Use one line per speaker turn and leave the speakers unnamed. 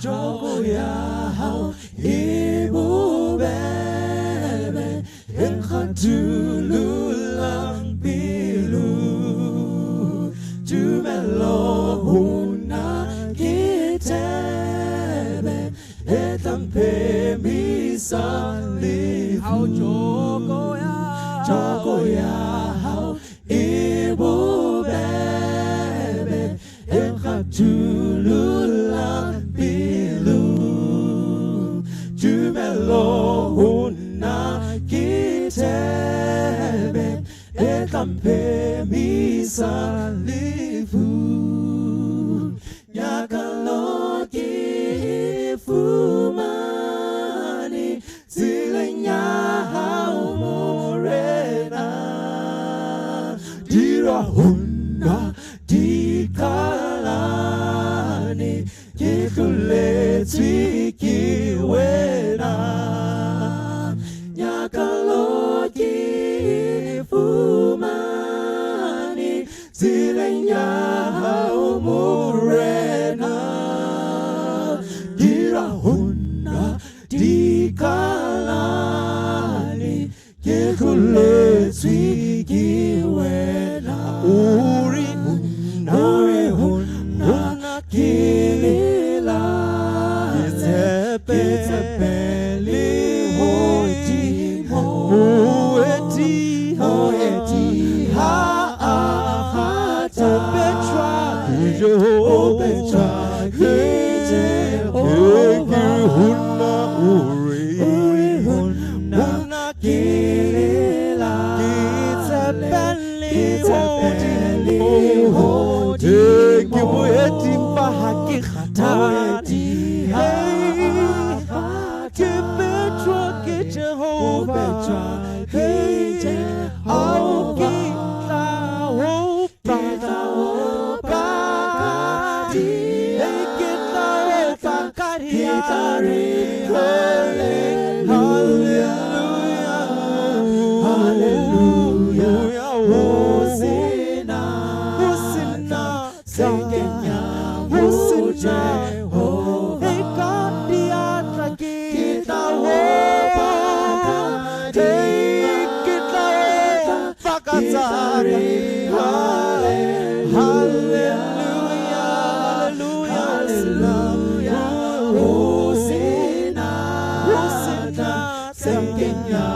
Jogoya, Ibu Bebe, Enkatululang Pilu, Jumelo Huna Kitebe, Etampe Misali, Jogoya, Ibu Bebe, Enkatululang Pilu, Jumelo Huna Kitebe, Etampe Misalifu, Nyakaloki Fumani, Zilenya Morena, Dira Huna, Dikalani, Kikule Twiki Wena, Nyakaloki Fumani, Zilenya Morena, Dira Huna, Dikalani, Kikule Twiki Wena, Uri Huna, Kilila, Itepeli, Hoeti, Ha-a-ha-ta, Obetra, Huna, Uri Huna, Kilila, Itepeli, Hoeti, Hoeti, Bahaki-hata, Jehovah, hey, how get thou hallelujah, Hosanna, Sengenya, Jehovah, hey, God, the Atraki, Hallelujah, Hosanna, Sengenya,